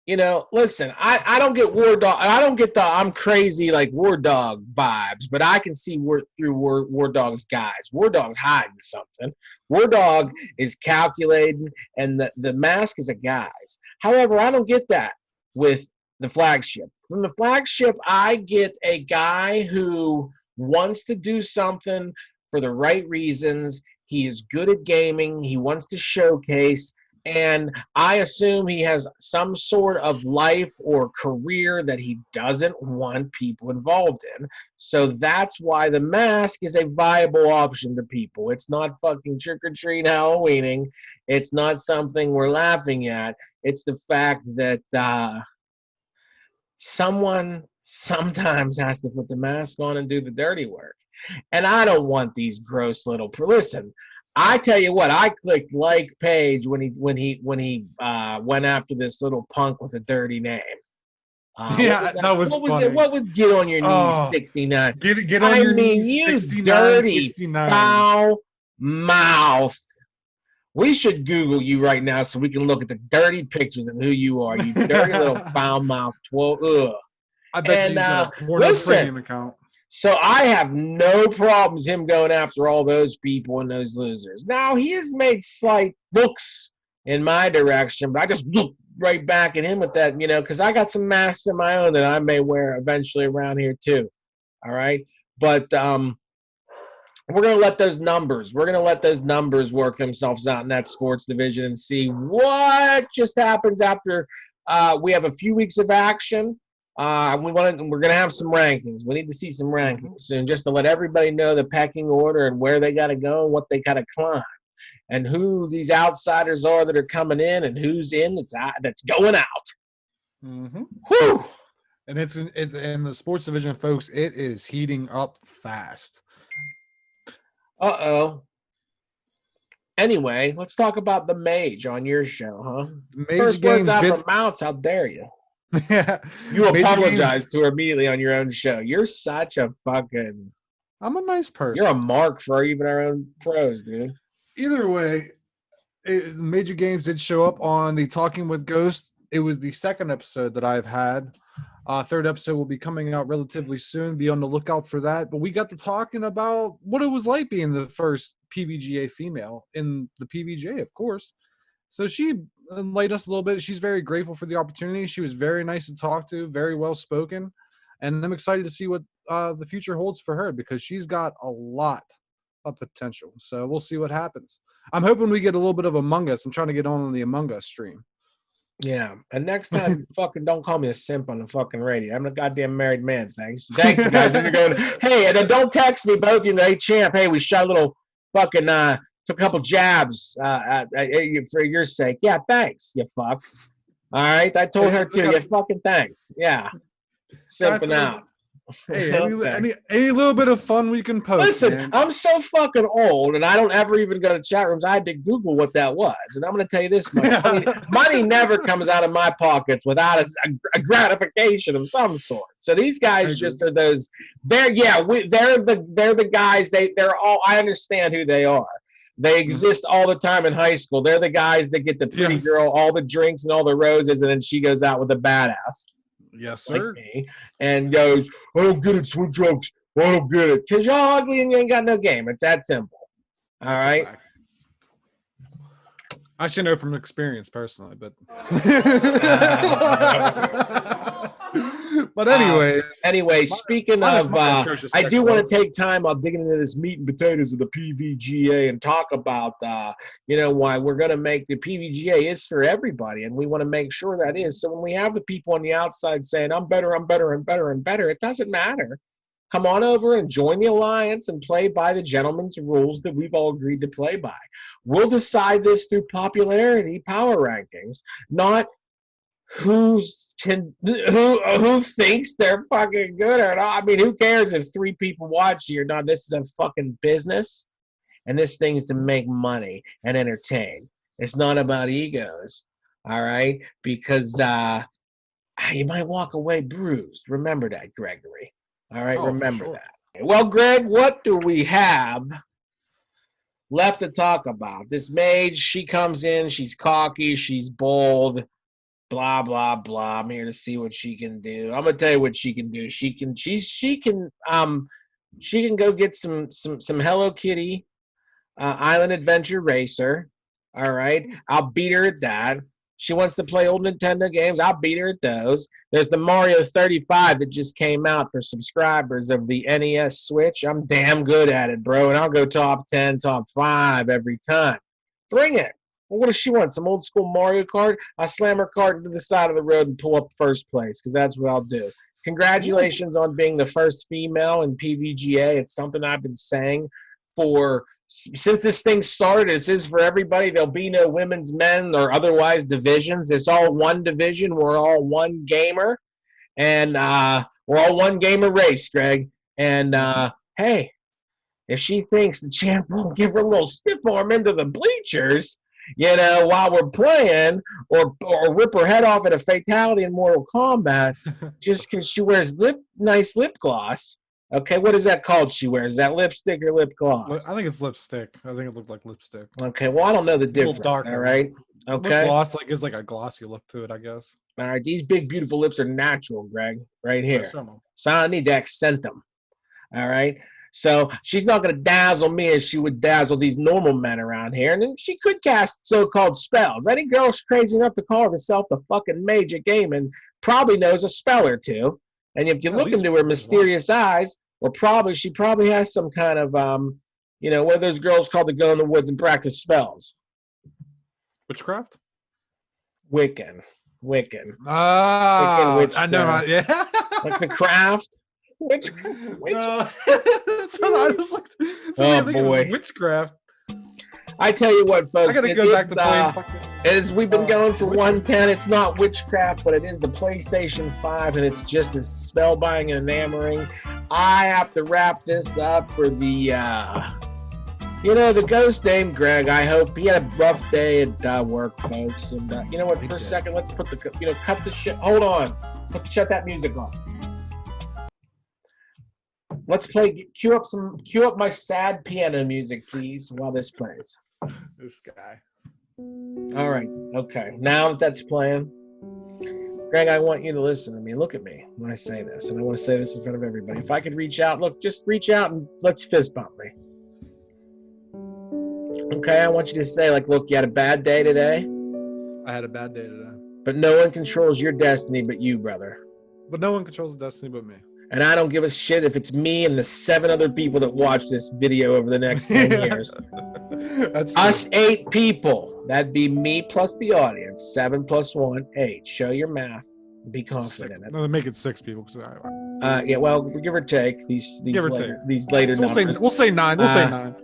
you know, listen, I don't get War Dog. I don't get the I'm crazy like War Dog vibes, but I can see through War Dog's guys. War Dog's hiding something. War Dog is calculating, and the mask is a guise. However, I don't get that with the flagship. From the flagship, I get a guy who wants to do something for the right reasons. He is good at gaming. He wants to showcase. And I assume he has some sort of life or career that he doesn't want people involved in. So that's why the mask is a viable option to people. It's not fucking trick-or-treat Halloweening. It's not something we're laughing at. It's the fact that someone sometimes has to put the mask on and do the dirty work. And I don't want these gross little... Listen, I tell you what, I clicked like page when he went after this little punk with a dirty name. Yeah, that was funny. What was get on your knees, 69? Get on your knees, you 69, dirty 69. foul mouth. We should Google you right now so we can look at the dirty pictures of who you are. You dirty little foul mouth. Ugh. I bet you got a porno premium account. So I have no problems him going after all those people and those losers. Now, he has made slight looks in my direction, but I just look right back at him with that, you know, because I got some masks of my own that I may wear eventually around here too. All right? But we're going to let those numbers work themselves out in that sports division and see what just happens after we have a few weeks of action. We're going to have some rankings. We need to see some rankings soon just to let everybody know the pecking order and where they got to go and what they got to climb and who these outsiders are that are coming in and who's in that's going out. Mm-hmm. Whew. And it's in the sports division, folks, it is heating up fast. Uh-oh. Anyway, let's talk about the Mage on your show, huh? First words out of our mouths, how dare you? Yeah. You apologized to her immediately on your own show. You're such a fucking... I'm a nice person. You're a mark for even our own pros, dude. Either way, Major Games did show up on the Talking with Ghost. It was the second episode that I've had. Third episode will be coming out relatively soon. Be on the lookout for that. But we got to talking about what it was like being the first PVGA female in the PVGA, of course. So she enlightened us a little bit. She's very grateful for the opportunity. She was very nice to talk to, very well spoken. And I'm excited to see what the future holds for her because she's got a lot potential. So we'll see what happens. I'm hoping we get a little bit of Among Us. I'm trying to get on the Among Us stream. Yeah, and next time, fucking don't call me a simp on the fucking radio. I'm a goddamn married man. Thanks. Thank you guys. Hey, and then don't text me, both of you. Hey, champ. Hey, we shot a little fucking took a couple jabs for your sake. Yeah, thanks, you fucks. All right, I told her too. Yeah, fucking thanks. Yeah, simping out. Hey, any little bit of fun we can post. Listen, man. I'm so fucking old, and I don't ever even go to chat rooms. I had to Google what that was, and I'm going to tell you this much: money never comes out of my pockets without a gratification of some sort. So these guys just are those. They're the guys. They're all. I understand who they are. They exist all the time in high school. They're the guys that get the pretty girl, all the drinks and all the roses, and then she goes out with a badass. Yes, sir. Like me, and goes, I don't get it, swim trunks. I don't get it. Because you're ugly and you ain't got no game. It's that simple. All right. I should know from experience personally, but but anyway, speaking of, I do want to take time. I'll dig into this meat and potatoes of the PVGA and talk about, why we're going to make the PVGA is for everybody, and we want to make sure that is. So when we have the people on the outside saying, I'm better, I'm better, and better, and better, it doesn't matter. Come on over and join the alliance and play by the gentleman's rules that we've all agreed to play by. We'll decide this through popularity power rankings, not who thinks they're fucking good or not. I mean, who cares if 3 people watch you or not? This is a fucking business, and this thing's to make money and entertain. It's not about egos, all right? Because you might walk away bruised. Remember that, Gregory. All right, remember that. Well, Greg, what do we have left to talk about? This mage, she comes in, she's cocky, she's bold, blah, blah, blah. I'm here to see what she can do. I'm gonna tell you what she can do. She can go get some Hello Kitty Island Adventure Racer. All right, I'll beat her at that. She wants to play old Nintendo games. I'll beat her at those. There's the Mario 35 that just came out for subscribers of the NES Switch. I'm damn good at it, bro, and I'll go top 10, top 5 every time. Bring it. Well, what does she want? Some old school Mario Kart? I'll slam her cart into the side of the road and pull up first place, because that's what I'll do. Congratulations on being the first female in PVGA. It's something I've been saying since this thing started. This is for everybody. There'll be no women's, men, or otherwise divisions. It's all one division. We're all one gamer, and we're all one gamer race, Greg. And hey, if she thinks the champ won't give her a little stiff arm into the bleachers, while we're playing, or rip her head off at a fatality in Mortal Kombat, just because she wears nice lip gloss. Okay, what is that called she wears? Is that lipstick or lip gloss? I think it's lipstick. I think it looked like lipstick. Okay, well, I don't know the difference. A little darker. All right? Okay. Lip gloss is like a glossy look to it, I guess. All right, these big, beautiful lips are natural, Greg, right here. So I don't need to accent them. All right? So she's not going to dazzle me as she would dazzle these normal men around here. And then she could cast so-called spells. Any girl's crazy enough to call herself the fucking mage at gaming probably knows a spell or two. And if you look into her mysterious eyes, she probably has some kind of, what are those girls called that go in the woods and practice spells? Witchcraft? Wiccan. Ah, I know. Yeah. Like the craft? Witchcraft. I was like, oh boy, witchcraft. I tell you what, folks. I gotta go back to playing. As we've been going for 110, it's not witchcraft, but it is the PlayStation 5, and it's just as spellbinding and enamoring. I have to wrap this up for the, the ghost named Greg. I hope he had a rough day at work, folks. And you know what? For a second, let's put cut the shit. Hold on. Shut that music off. Let's cue up my sad piano music, please, while this plays. This guy. All right. Okay. Now that that's playing, Greg, I want you to listen to me. Look at me when I say this, and I want to say this in front of everybody. If I could reach out, just reach out and let's fist bump me. Okay, I want you to say, look, you had a bad day today. I had a bad day today. But no one controls your destiny but you, brother. But no one controls the destiny but me. And I don't give a shit if it's me and the 7 other people that watch this video over the next 10 years. That's Us 8 people. That'd be me plus the audience. 7 plus 1, 8. Show your math. Be confident. No, make it 6 people. Yeah, well, give or take these later So numbers. we'll say 9. We'll say 9.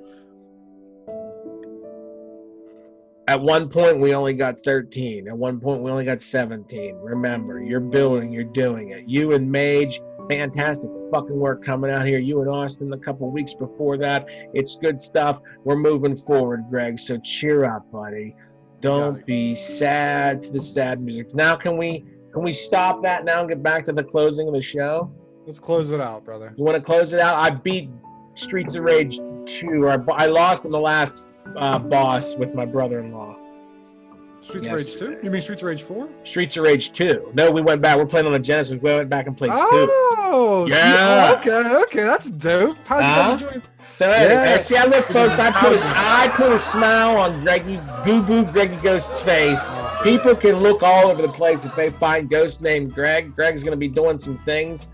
At one point, we only got 13. At one point, we only got 17. Remember, you're building, you're doing it. You and Mage, fantastic fucking work coming out here. You and Austin a couple weeks before that. It's good stuff. We're moving forward, Greg. So cheer up, buddy. Don't be sad to the sad music. Now, can we stop that now and get back to the closing of the show? Let's close it out, brother. You want to close it out? I beat Streets of Rage 2. I lost in the last boss with my brother-in-law. Streets of Rage 2? You mean Streets of Rage 4? Streets of Rage 2. No, we went back. We're playing on a Genesis. We went back and played 2. Oh, yeah. Okay, that's dope. How did you guys enjoy it? So anyway, see, I look, folks. I put a smile on Greggy Ghost's face. People can look all over the place if they find Ghost named Greg. Greg's gonna be doing some things.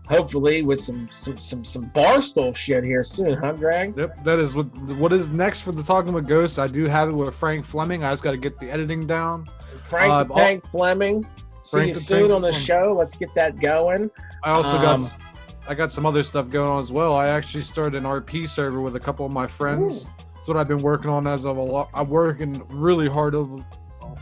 Hopefully with some Barstool shit here soon, huh, Greg? Yep, that is what is next for the Talking with Ghosts. I do have it with Frank Fleming. I just got to get the editing down. Frank the Tank Fleming. See you soon on the show. Let's get that going. I also got some other stuff going on as well. I actually started an RP server with a couple of my friends. Ooh. That's what I've been working on as of a lot. I'm working really hard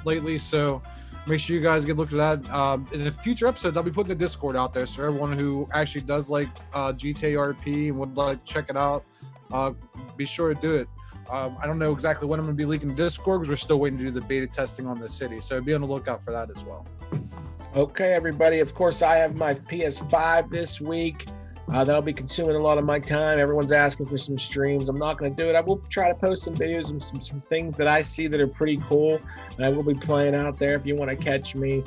lately, so make sure you guys get a look at that. In the future episodes, I'll be putting the Discord out there, so everyone who actually does like GTA RP and would like to check it out, be sure to do it. I don't know exactly when I'm going to be leaking Discord because we're still waiting to do the beta testing on the city, so be on the lookout for that as well. Okay, everybody. Of course, I have my PS5 this week. That'll be consuming a lot of my time. Everyone's asking for some streams. I'm not going to do it. I will try to post some videos and some things that I see that are pretty cool. And I will be playing out there if you want to catch me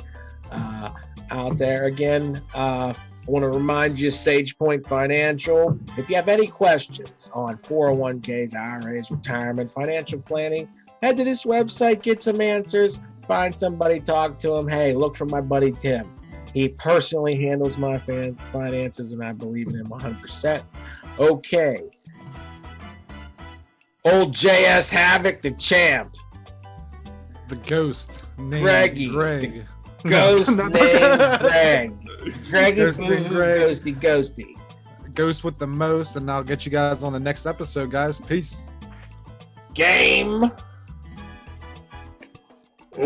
out there. Again, I want to remind you, Sage Point Financial. If you have any questions on 401ks, IRAs, retirement, financial planning, head to this website, get some answers, find somebody, talk to them. Hey, look for my buddy Tim. He personally handles my finances, and I believe in him 100%. Okay. Old JS Havoc, the champ. The ghost named Greggy. Greg. Ghost named Greg. Greggy Ghosty. Ghost with the most, and I'll get you guys on the next episode, guys. Peace. Game. All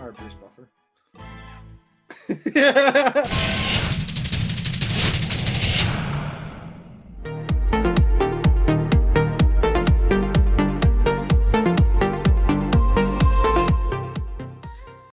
right, Bruce Buffer.